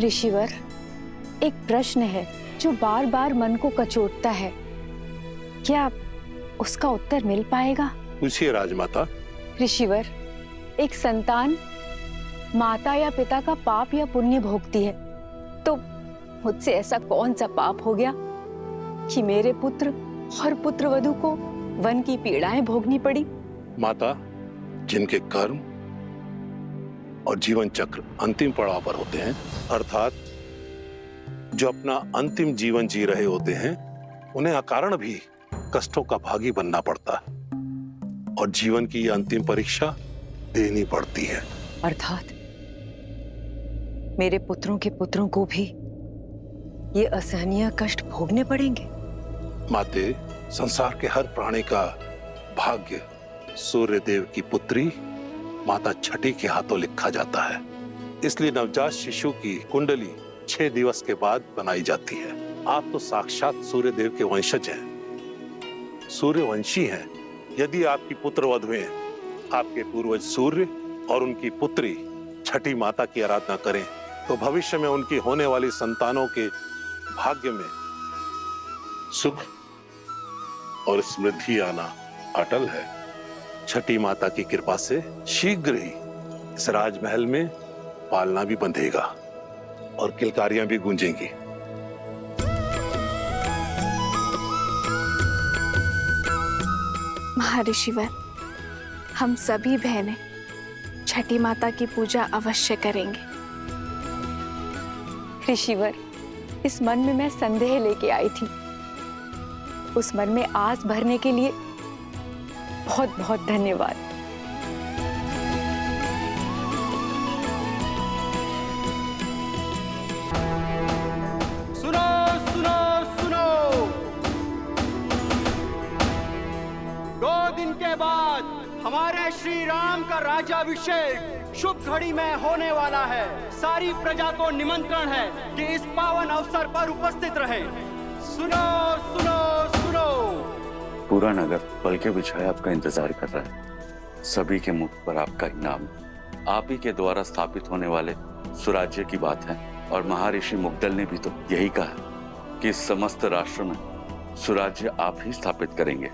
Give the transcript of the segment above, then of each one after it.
ऋषिवर, एक प्रश्न है जो बार बार मन को कचोटता है। क्या उसका उत्तर मिल पाएगा? पूछिए राजमाता। ऋषिवर, एक संतान माता या पिता का पाप या पुण्य भोगती है, तो मुझसे ऐसा कौन सा पाप हो गया कि मेरे पुत्र और पुत्रवधू को वन की पीड़ाएं भोगनी पड़ी? माता, जिनके कर्म और जीवन चक्र अंतिम पड़ाव पर होते हैं, अर्थात जो अपना अंतिम जीवन जी रहे होते हैं, उन्हें अकारण भी कष्टों का भागी बनना पड़ता है और जीवन की यह अंतिम परीक्षा देनी पड़ती है। अर्थात मेरे पुत्रों के पुत्रों को भी ये असहनीय कष्ट भोगने पड़ेंगे। माते, संसार के हर प्राणी का भाग्य सूर्य देव की पुत्री माता छठी के हाथों लिखा जाता है। इसलिए नवजात शिशु की कुंडली 6 दिवस के बाद बनाई जाती है। आप तो साक्षात सूर्य देव के वंशज हैं, सूर्यवंशी हैं। यदि आपकी पुत्र वधुएं आपके पूर्वज सूर्य और उनकी पुत्री छठी माता की आराधना करें, तो भविष्य में उनकी होने वाली संतानों के भाग्य में सुख और समृद्धि आना अटल है। छठी माता की कृपा से शीघ्र ही इस राजमहल में पालना भी बंधेगा और किलकारियां भी गूंजेंगी। महर्षिवर, हम सभी बहनें छठी माता की पूजा अवश्य करेंगे। ऋषिवर, इस मन में मैं संदेह लेके आई थी, उस मन में आस भरने के लिए बहुत बहुत धन्यवाद। सुनो सुनो सुनो, 2 दिन के बाद हमारे श्री राम का राज्याभिषेक शुभ घड़ी में होने वाला है। सारी प्रजा को निमंत्रण है कि इस पावन अवसर पर उपस्थित रहे। सुनो सुनो सुनो। पूरा नगर पलके बिछाए आपका इंतजार कर रहा है। सभी के मुख पर आपका इनाम आप ही के द्वारा स्थापित होने वाले सुराज्य की बात है। और महर्षि मुग्दल ने भी तो यही कहा कि इस समस्त राष्ट्र में सुराज्य आप ही स्थापित करेंगे।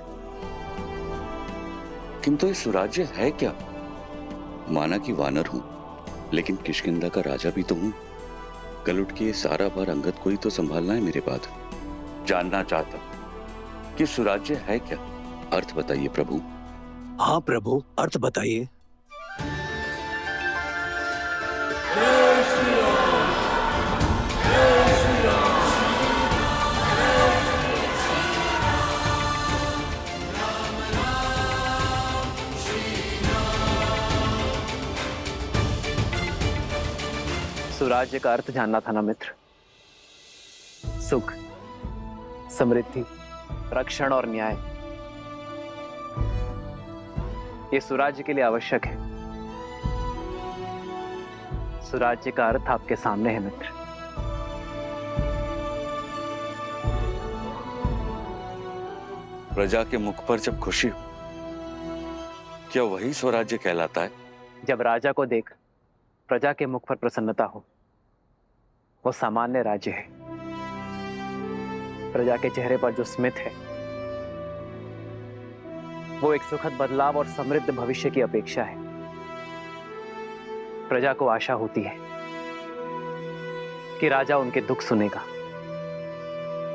किंतु ये सुराज्य है क्या? माना कि वानर हूं, लेकिन किष्किंधा का राजा भी तो हूं। कल उठ के ये सारा भार अंगद को ही तो संभालना है मेरे बाद। जानना चाहता कि सुराज्य है क्या? अर्थ बताइए प्रभु। हाँ प्रभु, अर्थ बताइए। सुराज्य का अर्थ जानना था ना मित्र। सुख, समृद्धि, रक्षण और न्याय, ये सुराज्य के लिए आवश्यक है। सुराज्य का अर्थ आपके सामने है मित्र। प्रजा के मुख पर जब खुशी हो, क्या वही स्वराज्य कहलाता है? जब राजा को देख प्रजा के मुख पर प्रसन्नता हो, वो सामान्य राज्य है। प्रजा के चेहरे पर जो स्मित है, वो एक सुखद बदलाव और समृद्ध भविष्य की अपेक्षा है। प्रजा को आशा होती है कि राजा उनके दुख सुनेगा,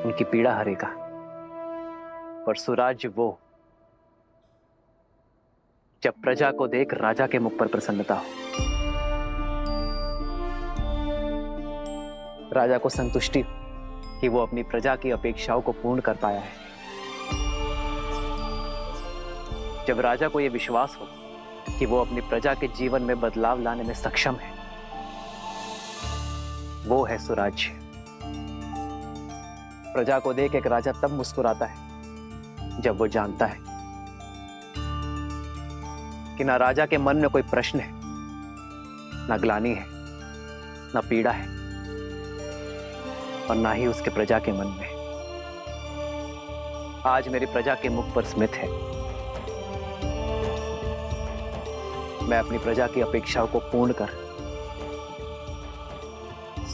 उनकी पीड़ा हरेगा। पर सुराज्य वो जब प्रजा को देख राजा के मुख पर प्रसन्नता हो, राजा को संतुष्टि हो कि वो अपनी प्रजा की अपेक्षाओं को पूर्ण कर पाया है। जब राजा को यह विश्वास हो कि वो अपनी प्रजा के जीवन में बदलाव लाने में सक्षम है, वो है सुराज्य। प्रजा को देख एक राजा तब मुस्कुराता है जब वो जानता है कि ना राजा के मन में कोई प्रश्न है, ना ग्लानि है, ना पीड़ा है, और ना ही उसके प्रजा के मन में। आज मेरी प्रजा के मुख पर स्मित है। मैं अपनी प्रजा की अपेक्षाओं को पूर्ण कर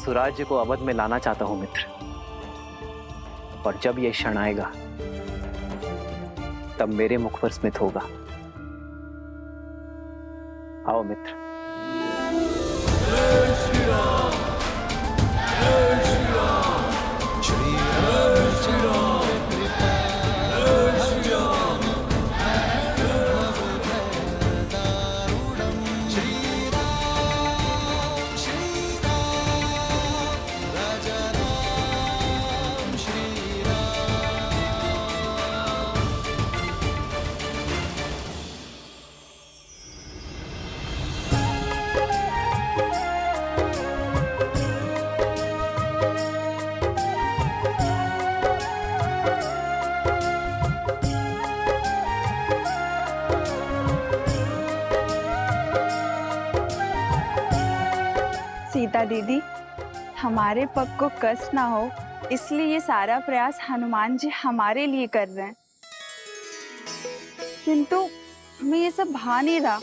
सुराज्य को अवध में लाना चाहता हूं मित्र। और जब यह क्षण आएगा तब मेरे मुख पर स्मित होगा। आओ मित्र। सीता दीदी, हमारे पग को कष्ट ना हो इसलिए ये सारा प्रयास हनुमान जी हमारे लिए कर रहे हैं, किंतु हमें ये सब भा नहीं रहा।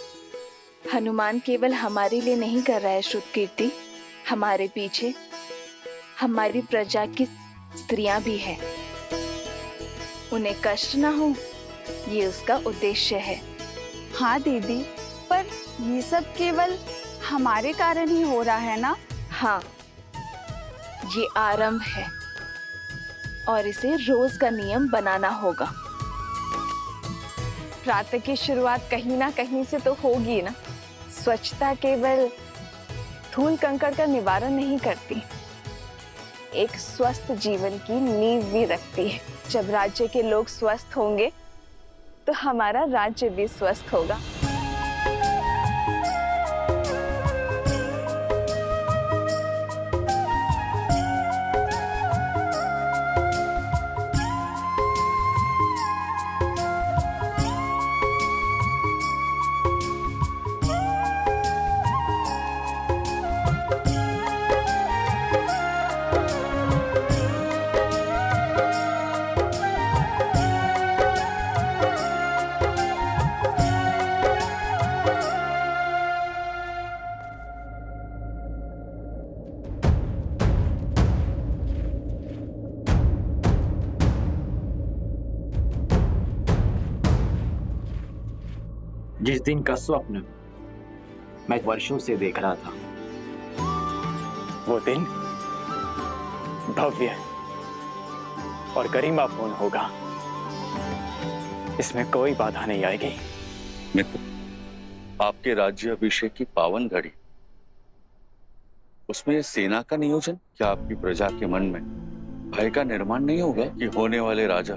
हनुमान केवल हमारे लिए नहीं कर रहा है श्रुतकीर्ति, हमारे पीछे हमारी प्रजा की स्त्रियां भी हैं। उन्हें कष्ट ना हो ये उसका उद्देश्य है। हाँ दीदी, पर ये सब केवल हमारे कारण ही हो रहा है ना? हाँ, ये आरंभ है और इसे रोज का नियम बनाना होगा। प्रातः की शुरुआत कहीं ना कहीं से तो होगी ना। स्वच्छता केवल धूल कंकड़ का निवारण नहीं करती, एक स्वस्थ जीवन की नींव भी रखती है। जब राज्य के लोग स्वस्थ होंगे तो हमारा राज्य भी स्वस्थ होगा। जिस दिन का स्वप्न मैं वर्षों से देख रहा था, वो दिन भव्य और गरिमापूर्ण होगा। इसमें कोई बाधा नहीं आएगी। मित्र, आपके राज्य अभिषेक की पावन घड़ी, उसमें सेना का नियोजन, क्या आपकी प्रजा के मन में भय का निर्माण नहीं होगा कि होने वाले राजा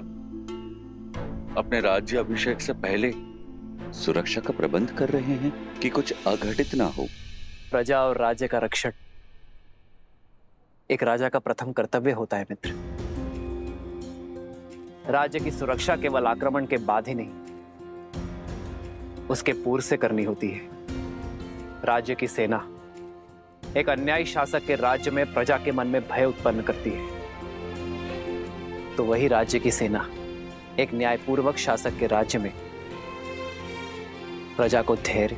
अपने राज्य अभिषेक से पहले सुरक्षा का प्रबंध कर रहे हैं कि कुछ अघटित ना हो? प्रजा और राज्य का रक्षण एक राजा का प्रथम कर्तव्य होता है मित्र। राज्य की सुरक्षा केवल आक्रमण के बाद ही नहीं, उसके पूर्व से करनी होती है। राज्य की सेना एक अन्यायी शासक के राज्य में प्रजा के मन में भय उत्पन्न करती है, तो वही राज्य की सेना एक न्यायपूर्वक शासक के राज्य में प्रजा को धैर्य,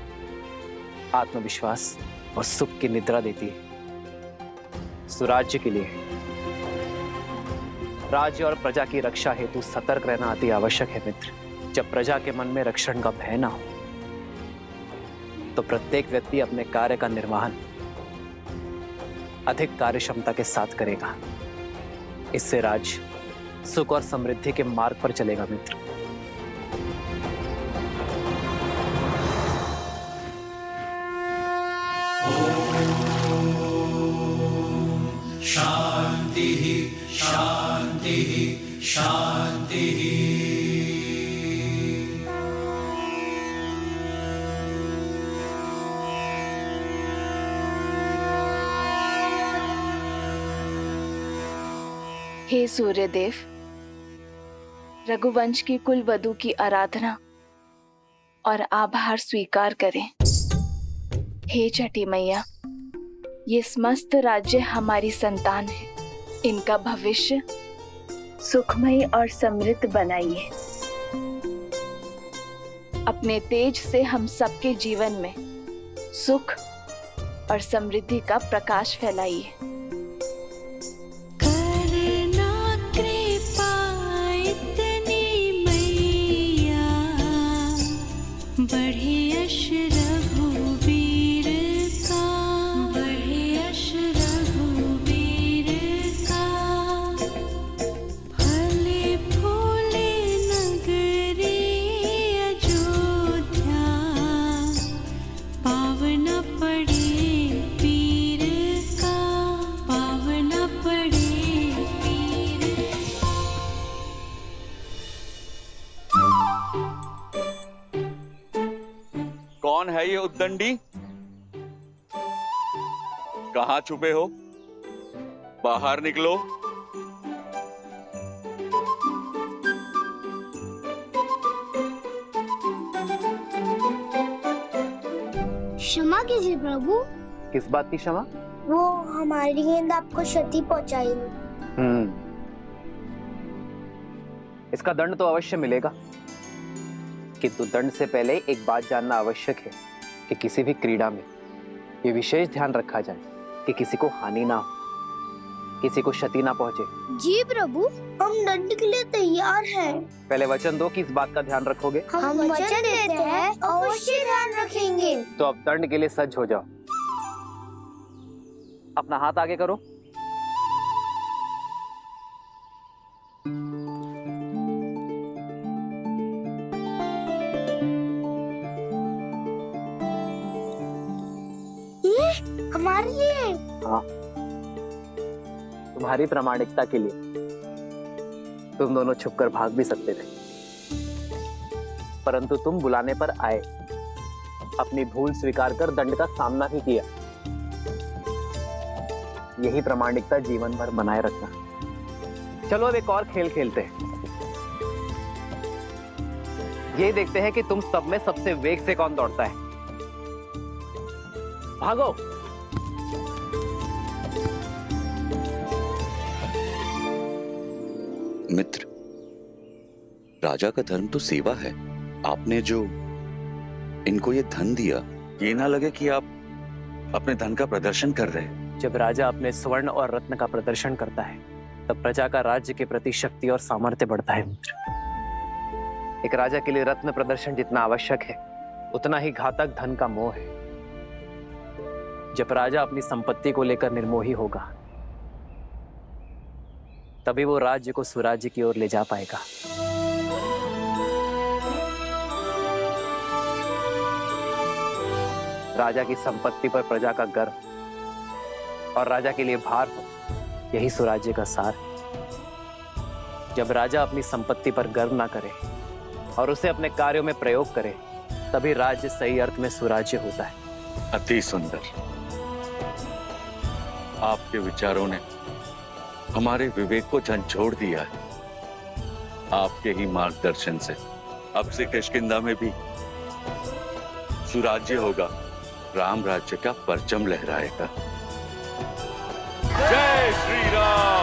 आत्मविश्वास और सुख की निद्रा देती है। सुराज्य के लिए राज्य और प्रजा की रक्षा हेतु सतर्क रहना अति आवश्यक है मित्र। जब प्रजा के मन में रक्षण का भय ना हो तो प्रत्येक व्यक्ति अपने कार्य का निर्वहन अधिक कार्यक्षमता के साथ करेगा। इससे राज्य सुख और समृद्धि के मार्ग पर चलेगा मित्र। शांति शांति शांति। हे सूर्यदेव, रघुवंश की कुल वधु की आराधना और आभार स्वीकार करें। हे छठी मैया, ये समस्त राज्य हमारी संतान है, इनका भविष्य सुखमय और समृद्ध बनाइए। अपने तेज से हम सबके जीवन में सुख और समृद्धि का प्रकाश फैलाइए। पड़े पीर का, पाव न पड़े पीर। कौन है ये उद्दंडी? कहाँ छुपे हो? बाहर निकलो। क्षमा कीजिए प्रभु। किस बात की क्षमा? वो हमारी गेंद आपको क्षति पहुंचाई। इसका दंड तो अवश्य मिलेगा, किंतु दंड से पहले एक बात जानना आवश्यक है कि किसी भी क्रीड़ा में ये विशेष ध्यान रखा जाए कि किसी को हानि ना हो, किसी को क्षति ना पहुंचे। जी प्रभु, हम दंड के लिए तैयार हैं। पहले वचन दो कि इस बात का ध्यान रखोगे। हम वचन देते हैं, अवश्य ध्यान रखेंगे। तो अब दंड के लिए सज्ज हो जाओ। अपना हाथ आगे करो। ये हमारी है। हाँ, तुम्हारी प्रामाणिकता के लिए तुम दोनों छुपकर भाग भी सकते थे, परंतु तुम बुलाने पर आए, अपनी भूल स्वीकार कर दंड का सामना ही किया। यही प्रामाणिकता जीवन भर बनाए रखना। चलो अब एक और खेल खेलते हैं। ये देखते हैं कि तुम सब में सबसे वेग से कौन दौड़ता है। भागो। मित्र, राजा का धर्म तो सेवा है। आपने जो इनको ये धन दिया, ये ना लगे कि आप अपने धन का प्रदर्शन कर रहे हैं। जब राजा अपने स्वर्ण और रत्न का प्रदर्शन करता है, तब प्रजा का राज्य के प्रति शक्ति और सामर्थ्य बढ़ता है। मित्र, एक राजा के लिए रत्न प्रदर्शन जितना आवश्यक है, उतना ही घातक धन का मोह है। जब राजा अपनी संपत्ति को लेकर निर्मोही होगा, तभी वो राज्य को सुराज्य की ओर ले जा पाएगा। राजा की संपत्ति पर प्रजा का गर्व और राजा के लिए भार हो, यही सुराज्य का सार है। जब राजा अपनी संपत्ति पर गर्व ना करे और उसे अपने कार्यों में प्रयोग करे, तभी राज्य सही अर्थ में सुराज्य होता है। अति सुंदर। आपके विचारों ने हमारे विवेक को झंझोड़ दिया है। आपके ही मार्गदर्शन से अब से किष्किंधा में भी सुराज्य होगा, राम राज्य का परचम लहराएगा। जय श्री राम।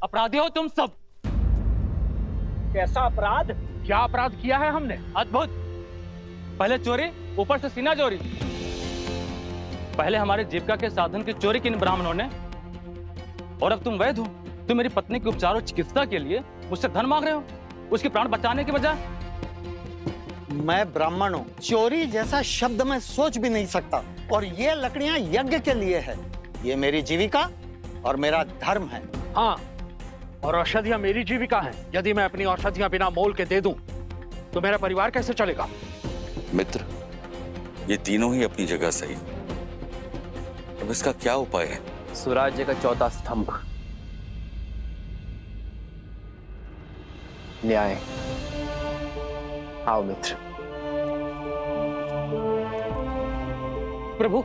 अपराधी हो तुम सब। कैसा अपराध? क्या अपराध किया है हमने? अद्भुत। पहले चोरी, ऊपर से सीना चोरी। पहले हमारे जीविका के साधन की चोरी की इन ब्राह्मणों ने, और अब तुम वैद्य हो। तुम मेरी पत्नी के उपचार और चिकित्सा के लिए मुझसे धन मांग रहे हो, उसके प्राण बचाने के बजाय। मैं ब्राह्मण हूँ, चोरी जैसा शब्द मैं सोच भी नहीं सकता। और ये लकड़ियां यज्ञ के लिए है। ये मेरी जीविका और मेरा धर्म है। हाँ, और औषधियां मेरी जीविका है। यदि मैं अपनी औषधियां बिना मोल के दे दूं, तो मेरा परिवार कैसे चलेगा? मित्र, ये तीनों ही अपनी जगह सही। अब इसका क्या उपाय है? सुराज्य का चौथा स्तंभ, न्याय। आओ मित्र। प्रभु,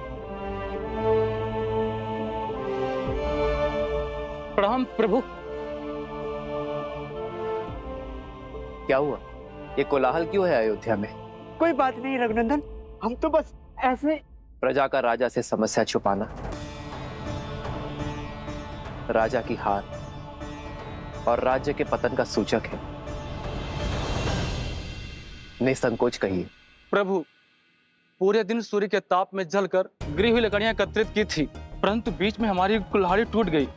प्रणाम प्रभु। क्या हुआ? ये कोलाहल क्यों है अयोध्या में? कोई बात नहीं रघुनंदन, हम तो बस ऐसे। प्रजा का राजा से समस्या छुपाना राजा की हार और राज्य के पतन का सूचक है। निसंकोच कहिए। प्रभु, पूरे दिन सूर्य के ताप में जलकर गिरी हुई लकड़ियां एकत्रित की थी, परंतु बीच में हमारी कुल्हाड़ी टूट गई।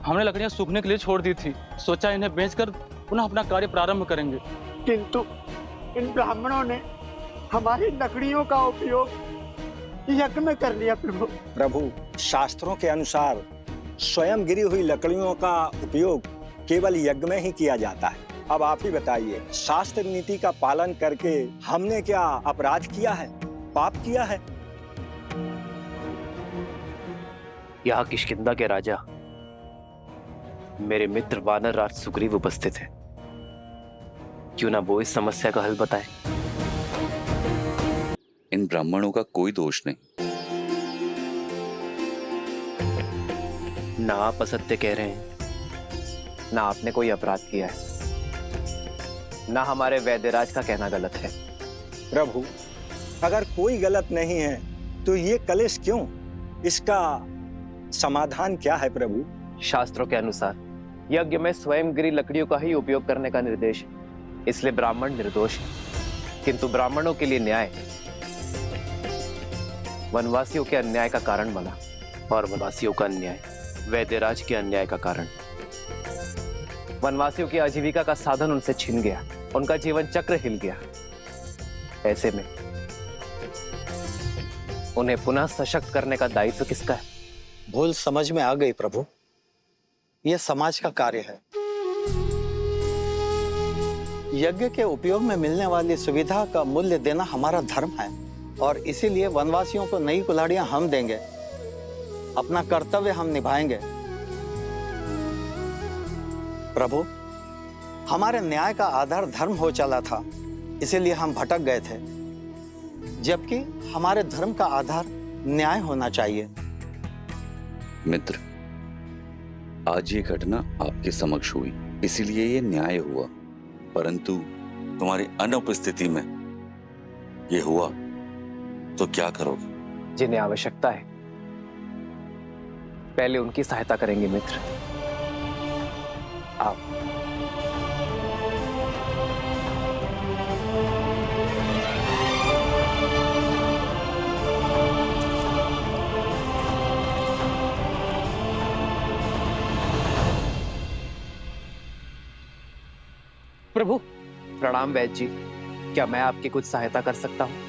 हमने लकड़ियां सूखने के लिए छोड़ दी थी, सोचा इन्हें बेचकर पुनः अपना कार्य प्रारंभ करेंगे। किंतु इन ब्राह्मणों ने हमारी लकड़ियों का उपयोग यज्ञ में कर लिया प्रभु। प्रभु, शास्त्रों के अनुसार स्वयं गिरी हुई लकड़ियों का उपयोग केवल यज्ञ में ही किया जाता है। अब आप ही बताइए, शास्त्र नीति का पालन करके हमने क्या अपराध किया है, पाप किया है? यहाँ किष्किंधा के राजा मेरे मित्र वानर राज सुग्रीव उपस्थित है, क्यों ना वो इस समस्या का हल बताए। इन ब्राह्मणों का कोई दोष नहीं। ना आप असत्य कह रहे हैं, ना आपने कोई अपराध किया है, ना हमारे वैद्यराज का कहना गलत है। प्रभु, अगर कोई गलत नहीं है तो ये कलेश क्यों? इसका समाधान क्या है प्रभु? शास्त्रों के अनुसार यज्ञ में स्वयं गिरी लकड़ियों का ही उपयोग करने का निर्देश है, इसलिए ब्राह्मण निर्दोष है। किंतु ब्राह्मणों के लिए न्याय वनवासियों के अन्याय का कारण बना, और वनवासियों का अन्याय वैद्यराज के अन्याय का कारण। वनवासियों की आजीविका का साधन उनसे छिन गया, उनका जीवन चक्र हिल गया। ऐसे में उन्हें पुनः सशक्त करने का दायित्व किसका है? भूल समझ में आ गई प्रभु, यह समाज का कार्य है। यज्ञ के उपयोग में मिलने वाली सुविधा का मूल्य देना हमारा धर्म है, और इसीलिए वनवासियों को नई कुल्हाड़ियां हम देंगे। अपना कर्तव्य हम निभाएंगे। प्रभु, हमारे न्याय का आधार धर्म हो चला था, इसीलिए हम भटक गए थे, जबकि हमारे धर्म का आधार न्याय होना चाहिए। मित्र, आज ये घटना आपके समक्ष हुई, इसीलिए ये न्याय हुआ, परंतु तुम्हारी अनुपस्थिति में ये हुआ तो क्या करोगे? जिन्हें आवश्यकता है पहले उनकी सहायता करेंगे मित्र। आप प्रभु। प्रणाम वैद्य जी, क्या मैं आपकी कुछ सहायता कर सकता हूँ?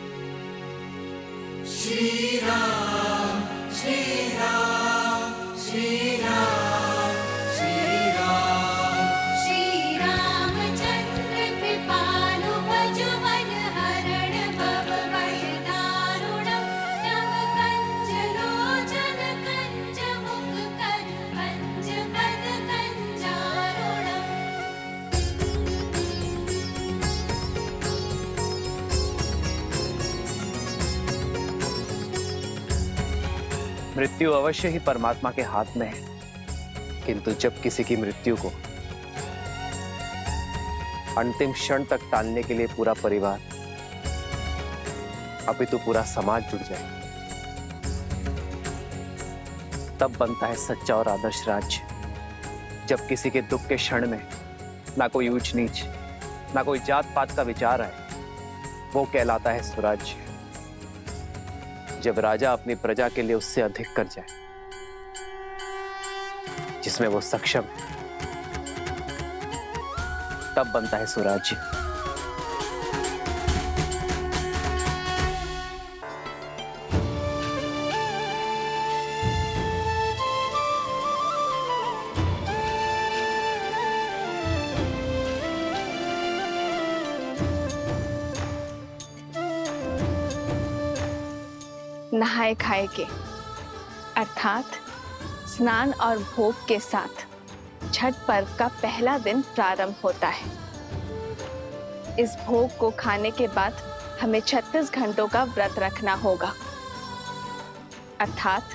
श्री राम श्री राम श्री राम श्री राम श्री रामचंद्र कृपालु भजो मन हरण भव भय दारुणम नव कंज लोचन कंज मुख कर पंच पद कंजारुणम। मृत्यु अवश्य ही परमात्मा के हाथ में है, किंतु जब किसी की मृत्यु को अंतिम क्षण तक टालने के लिए पूरा परिवार अपितु पूरा समाज जुट जाए, तब बनता है सच्चा और आदर्श राज्य। जब किसी के दुख के क्षण में ना कोई ऊंच नीच, ना कोई जात पात का विचार आए, वो कहलाता है स्वराज्य। जब राजा अपनी प्रजा के लिए उससे अधिक कर जाए, जिसमें वो सक्षम है, तब बनता है स्वराज्य। नहाए खाए के अर्थात स्नान और भोग के साथ छठ पर्व का पहला दिन प्रारंभ होता है। इस भोग को खाने के बाद हमें 36 घंटों का व्रत रखना होगा, अर्थात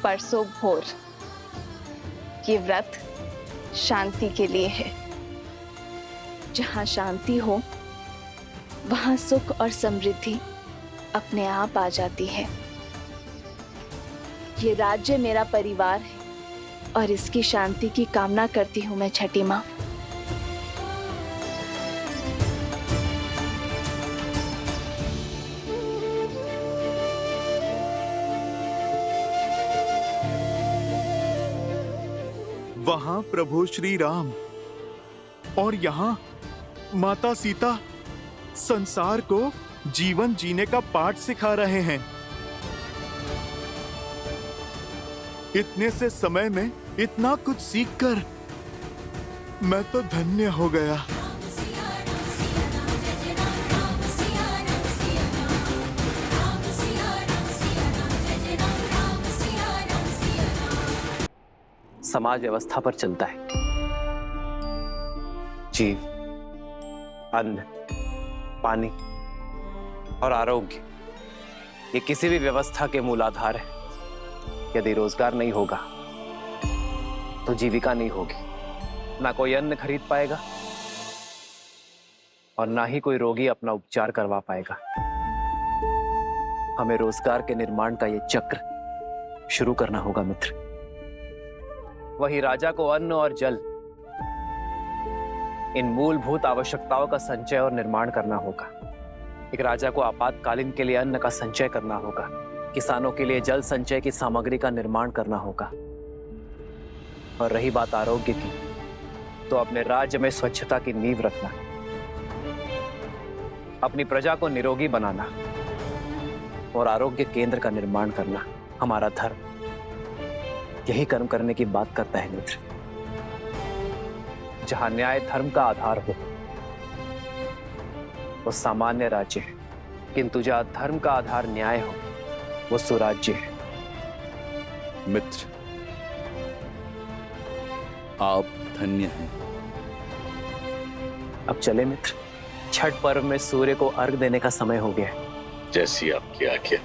परसों भोर। ये व्रत शांति के लिए है। जहाँ शांति हो वहाँ सुख और समृद्धि अपने आप आ जाती है। ये राज्य मेरा परिवार है और इसकी शांति की कामना करती हूँ मैं छठी माँ। वहां प्रभु श्री राम और यहाँ माता सीता संसार को जीवन जीने का पाठ सिखा रहे हैं। इतने से समय में इतना कुछ सीखकर मैं तो धन्य हो गया। समाज व्यवस्था पर चलता है। जीव, अन्न, पानी और आरोग्य, ये किसी भी व्यवस्था के मूलाधार है। यदि रोजगार नहीं होगा तो जीविका नहीं होगी। ना कोई अन्न खरीद पाएगा और ना ही कोई रोगी अपना उपचार करवा पाएगा। हमें रोजगार के निर्माण का ये चक्र शुरू करना होगा मित्र। वही राजा को अन्न और जल, इन मूलभूत आवश्यकताओं का संचय और निर्माण करना होगा। एक राजा को आपातकालीन के लिए अन्न का संचय करना होगा, किसानों के लिए जल संचय की सामग्री का निर्माण करना होगा। और रही बात आरोग्य की, तो अपने राज्य में स्वच्छता की नींव रखना, अपनी प्रजा को निरोगी बनाना और आरोग्य केंद्र का निर्माण करना हमारा धर्म यही कर्म करने की बात करता है मित्र। जहां न्याय धर्म का आधार हो वो सामान्य राज्य है, किंतु जहां धर्म का आधार न्याय हो वो सुराज्य है। मित्र, आप धन्य हैं। अब चले मित्र, छठ पर्व में सूर्य को अर्घ देने का समय हो गया है। जैसी आपकी आज्ञा।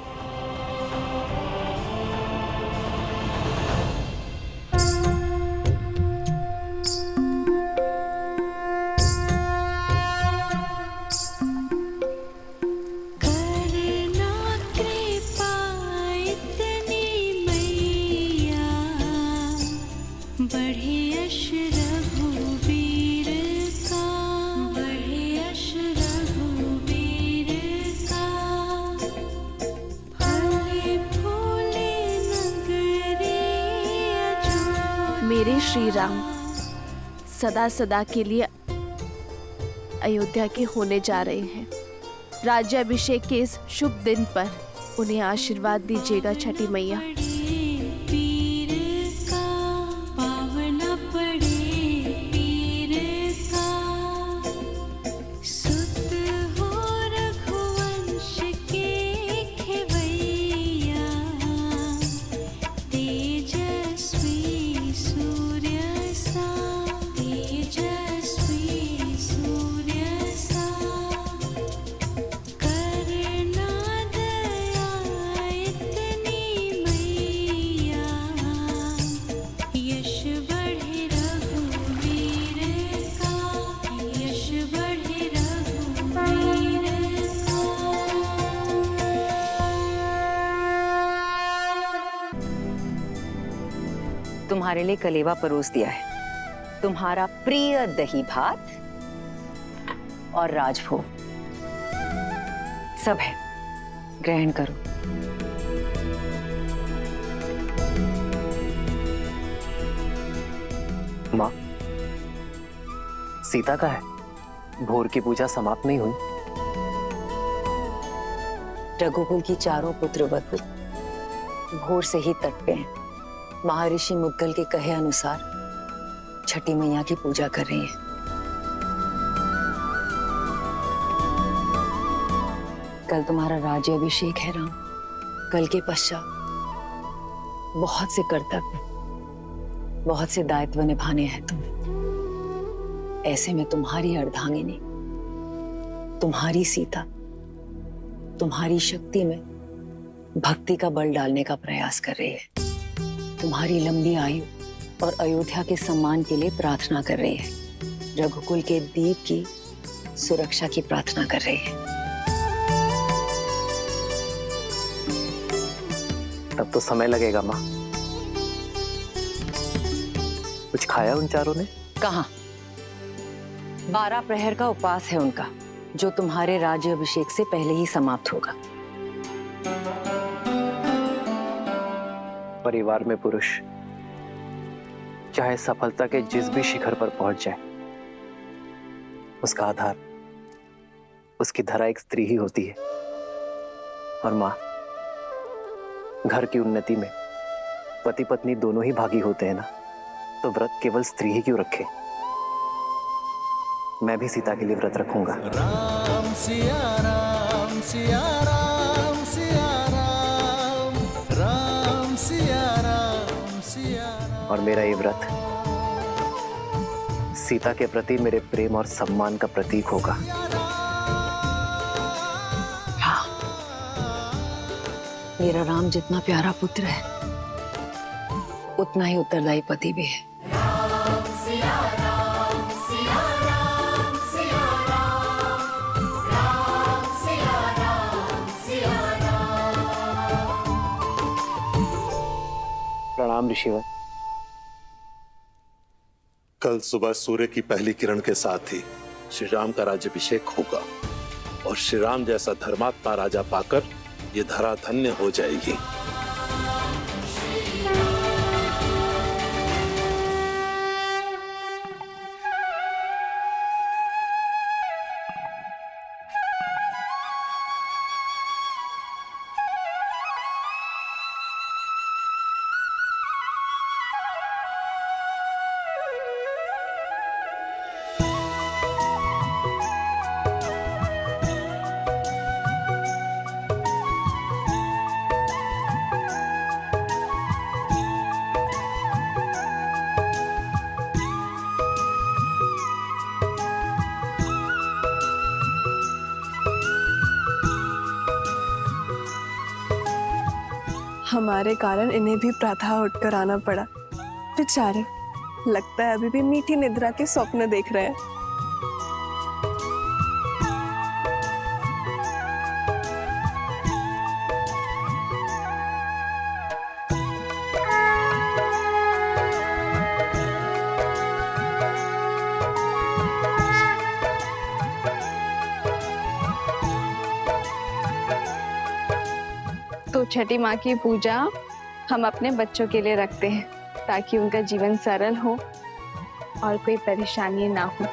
मेरे श्री राम सदा सदा के लिए अयोध्या के होने जा रहे हैं। राज्याभिषेक के इस शुभ दिन पर उन्हें आशीर्वाद दीजिएगा छठी मैया। तुम्हारे लिए कलेवा परोस दिया है, तुम्हारा प्रिय दही भात और राजभोग सब है, ग्रहण करो। माँ, सीता का है, भोर की पूजा समाप्त नहीं हुई। रघुकुल की चारों पुत्र वधु भोर से ही तट पे हैं। महर्षि मुद्गल के कहे अनुसार छठी मैया की पूजा कर रही हैं। कल तुम्हारा राज्याभिषेक है राम। कल के पश्चात बहुत से कर्तव्य, बहुत से दायित्व निभाने हैं तुम्हें। ऐसे में तुम्हारी अर्धांगिनी, तुम्हारी सीता, तुम्हारी शक्ति में भक्ति का बल डालने का प्रयास कर रही है। तुम्हारी लंबी आयु और अयोध्या के सम्मान के लिए प्रार्थना कर रही है। रघुकुल के दीप की सुरक्षा की प्रार्थना कर रही है। तब तो समय लगेगा माँ। कुछ खाया उन चारों ने? कहाँ? 12 प्रहर का उपवास है उनका, जो तुम्हारे राज्याभिषेक से पहले ही समाप्त होगा। परिवार में पुरुष चाहे सफलता के जिस भी शिखर पर पहुंच जाए, उसका आधार, उसकी धरा एक स्त्री ही होती है। और माँ, घर की उन्नति में पति पत्नी दोनों ही भागी होते हैं ना, तो व्रत केवल स्त्री ही क्यों रखे? मैं भी सीता के लिए व्रत रखूंगा। राम सिया राम सिया राम सिया राम, राम सिया राम सिया राम। और मेरा ये व्रत सीता के प्रति मेरे प्रेम और सम्मान का प्रतीक होगा। हाँ, मेरा राम जितना प्यारा पुत्र है, उतना ही उत्तरदायी पति भी है। प्रणाम ऋषिवर। कल सुबह सूर्य की पहली किरण के साथ ही श्री राम का राज्याभिषेक होगा और श्री राम जैसा धर्मात्मा राजा पाकर ये धरा धन्य हो जाएगी। हमारे कारण इन्हें भी प्रातः उठकर आना पड़ा। बेचारे, लगता है अभी भी मीठी निद्रा के स्वप्न देख रहे हैं। तो छठी माँ की पूजा हम अपने बच्चों के लिए रखते हैं, ताकि उनका जीवन सरल हो और कोई परेशानी ना हो।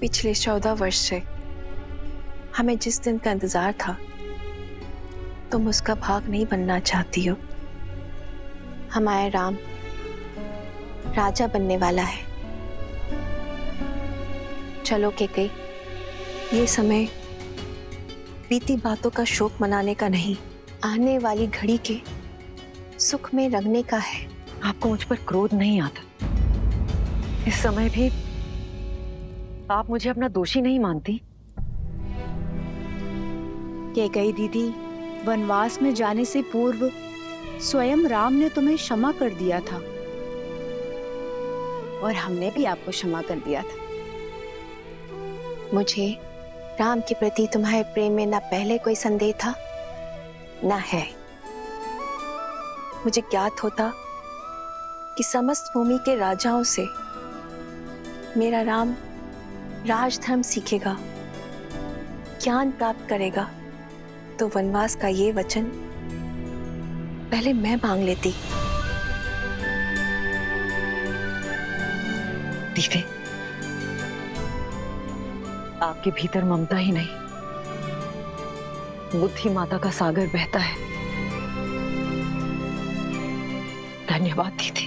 पिछले 14 वर्ष से हमें जिस दिन का इंतजार था, तुम उसका भाग नहीं बनना चाहती हो। हमारा राम राजा बनने वाला है। चलो कैकेयी, ये समय बीती बातों का शोक मनाने का नहीं, आने वाली घड़ी के सुख में रंगने का है। आपको मुझ पर क्रोध नहीं आता? इस समय भी आप मुझे अपना दोषी नहीं मानती? कैकेयी दीदी, वनवास में जाने से पूर्व स्वयं राम ने तुम्हें क्षमा कर दिया था और हमने भी आपको क्षमा कर दिया था। मुझे राम के प्रति तुम्हारे प्रेम में ना पहले कोई संदेह था ना है। मुझे ज्ञात होता कि समस्त भूमि के राजाओं से मेरा राम राजधर्म सीखेगा, ज्ञान प्राप्त करेगा, तो वनवास का ये वचन पहले मैं मांग लेती। दीदी, आपके भीतर ममता ही नहीं, बुद्धि माता का सागर बहता है। धन्यवाद दीदी।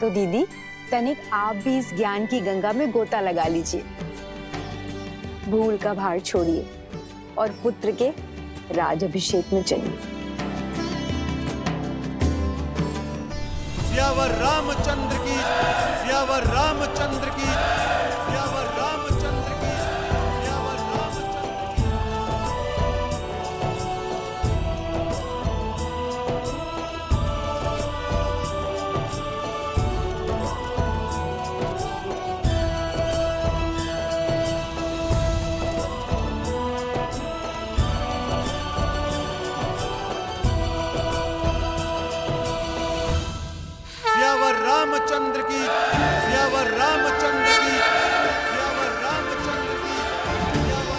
तो दीदी, तनिक आप भी इस ज्ञान की गंगा में गोता लगा लीजिए। भूल का भार छोड़िए और पुत्र के राजाभिषेक में चलिए। सियावर रामचंद्र की, सियावर रामचंद्र की, सियावर रामचंद्र की, सियावर रामचंद्र की। रामचंद्र की, सियावर रामचंद्र की, सियावर रामचंद्र की, सियावर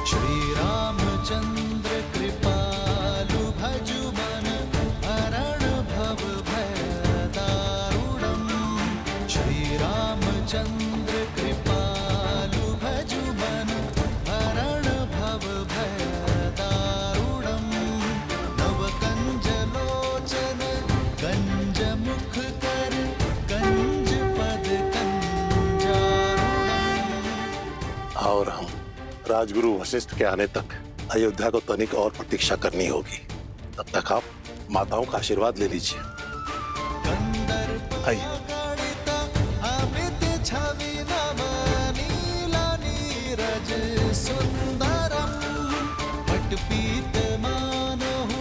श्री रामचंद्र कृपालु भजु मन हरण भव भय दारुणम। श्री रामचंद्र कृपालु भजु मन हरण भव भय दारुणम। नव कंज लोचन कंज मुख कर कंज पद कंजारुणम। और हम राजगुरु वशिष्ठ के आने तक अयोध्या को तनिक और प्रतीक्षा करनी होगी। तब तक आप माताओं का आशीर्वाद ले लीजिए। आइए। अमित छवि नव नीला नीरज सुंदरम। पटपीत मानहु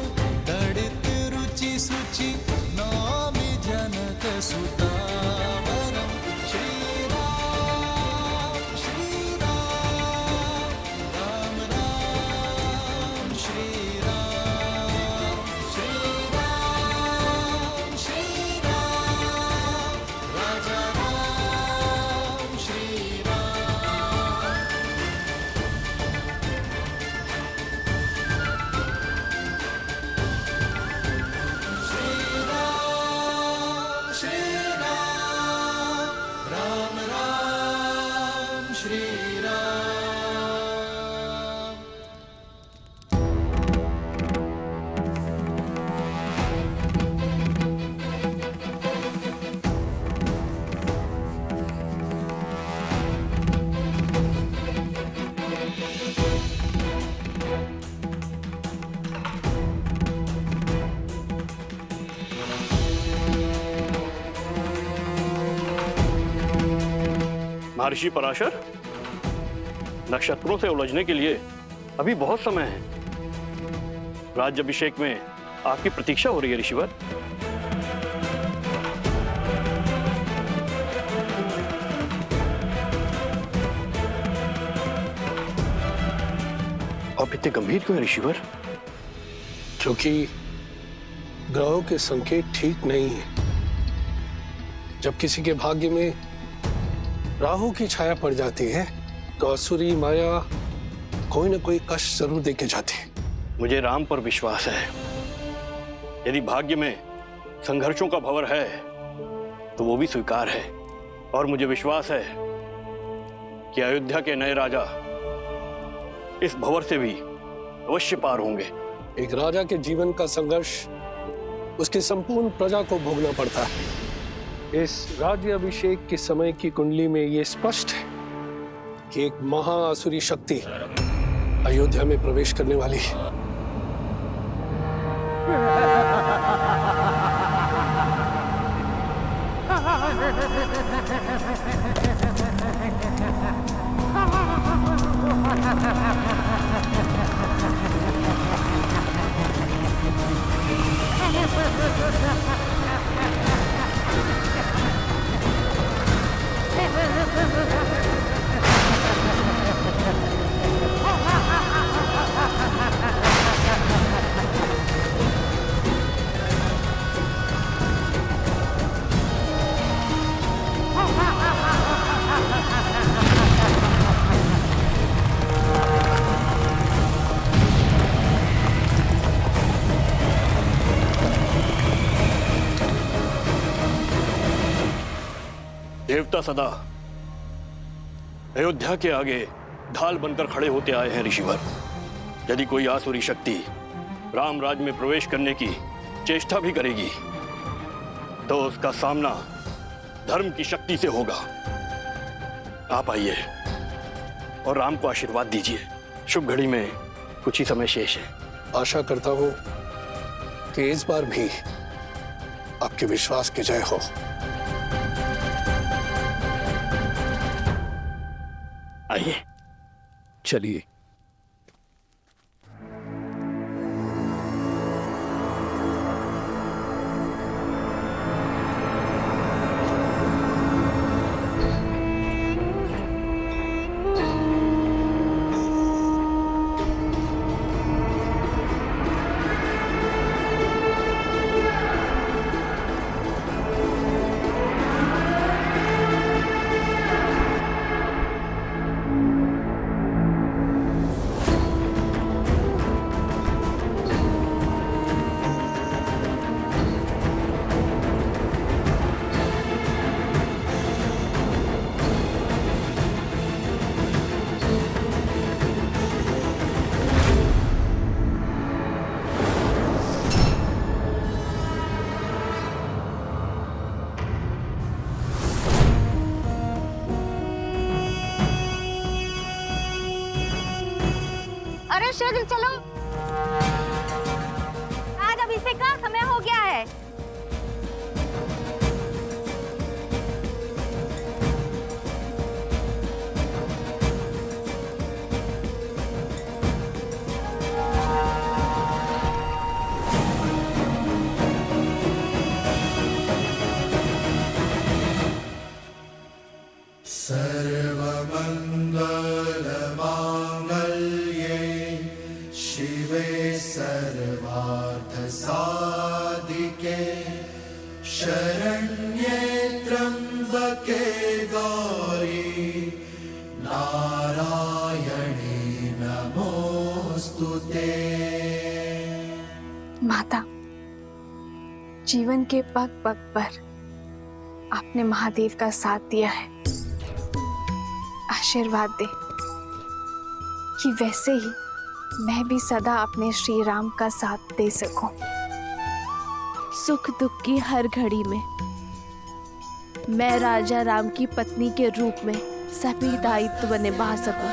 तड़ित रुचि सुचि नौमि जनक सुतावरम। श्री राम श्री राम राम राम श्री राम श्री राम श्री राम राजा राम श्री राम। श्री राम श्री राम राम राम श्री राम। महर्षि पराशर, नक्षत्रों से उलझने के लिए अभी बहुत समय है। राज्याभिषेक में आपकी प्रतीक्षा हो रही है ऋषिवर। आप इतने गंभीर क्यों हैं ऋषिवर? क्योंकि ग्रहों के संकेत ठीक नहीं है। जब किसी के भाग्य में राहु की छाया पड़ जाती है तो असुरी माया कोई ना कोई कष्ट जरूर देके जाती है। मुझे राम पर विश्वास है। यदि भाग्य में संघर्षों का भंवर है तो वो भी स्वीकार है। और मुझे विश्वास है कि अयोध्या के नए राजा इस भंवर से भी अवश्य पार होंगे। एक राजा के जीवन का संघर्ष उसकी संपूर्ण प्रजा को भोगना पड़ता है। इस राज्य अभिषेक के समय की कुंडली में यह स्पष्ट है कि एक महाअसुरी शक्ति अयोध्या में प्रवेश करने वाली है। देवता सदा अयोध्या के आगे ढाल बनकर खड़े होते आए हैं ऋषिवर। यदि कोई आसुरी शक्ति राम राज्य में प्रवेश करने की चेष्टा भी करेगी तो उसका सामना धर्म की शक्ति से होगा। आप आइए और राम को आशीर्वाद दीजिए। शुभ घड़ी में कुछ ही समय शेष है। आशा करता हूं कि इस बार भी आपके विश्वास की जय हो। आइए चलिए। अरे शीघ्र चलो, आज अभिषेक का समय हो गया है। सर्वमंगलमांगल्ये शिवे सर्वार्थसाधिके शरण्ये त्र्यंबके गौरी नारायणे नमोस्तुते। माता, जीवन के पग पग पर आपने महादेव का साथ दिया है। आशीर्वाद दे कि वैसे ही मैं भी सदा अपने श्री राम का साथ दे सकूं। सुख दुख की हर घड़ी में मैं राजा राम की पत्नी के रूप में सभी दायित्व निभा सकूं।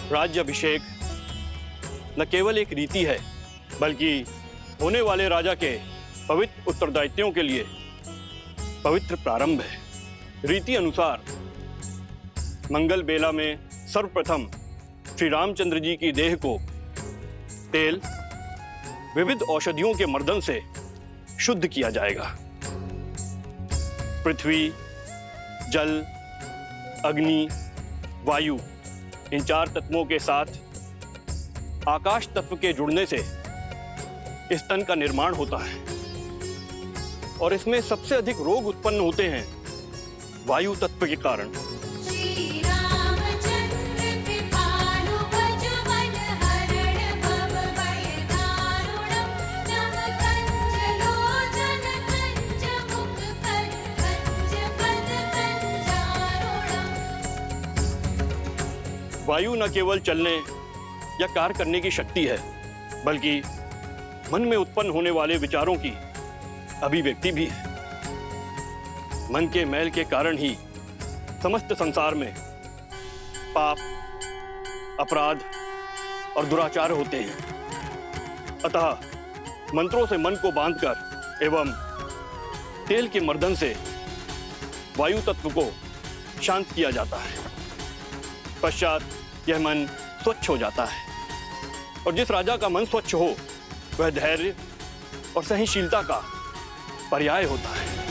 राज्याभिषेक न केवल एक रीति है, बल्कि होने वाले राजा के पवित्र उत्तरदायित्वों के लिए पवित्र प्रारंभ है। रीति अनुसार मंगल बेला में सर्वप्रथम श्री रामचंद्र जी की देह को तेल विविध औषधियों के मर्दन से शुद्ध किया जाएगा। पृथ्वी, जल, अग्नि, वायु, इन 4 तत्वों के साथ आकाश तत्व के जुड़ने से इस तन का निर्माण होता है और इसमें सबसे अधिक रोग उत्पन्न होते हैं वायु तत्व के कारण। वायु न केवल चलने या कार्य करने की शक्ति है, बल्कि मन में उत्पन्न होने वाले विचारों की अभिव्यक्ति भी है। मन के मैल के कारण ही समस्त संसार में पाप, अपराध और दुराचार होते हैं। अतः मंत्रों से मन को बांधकर एवं तेल के मर्दन से वायु तत्व को शांत किया जाता है। पश्चात यह मन स्वच्छ हो जाता है और जिस राजा का मन स्वच्छ हो वह धैर्य और सहनशीलता का पर्याय होता है।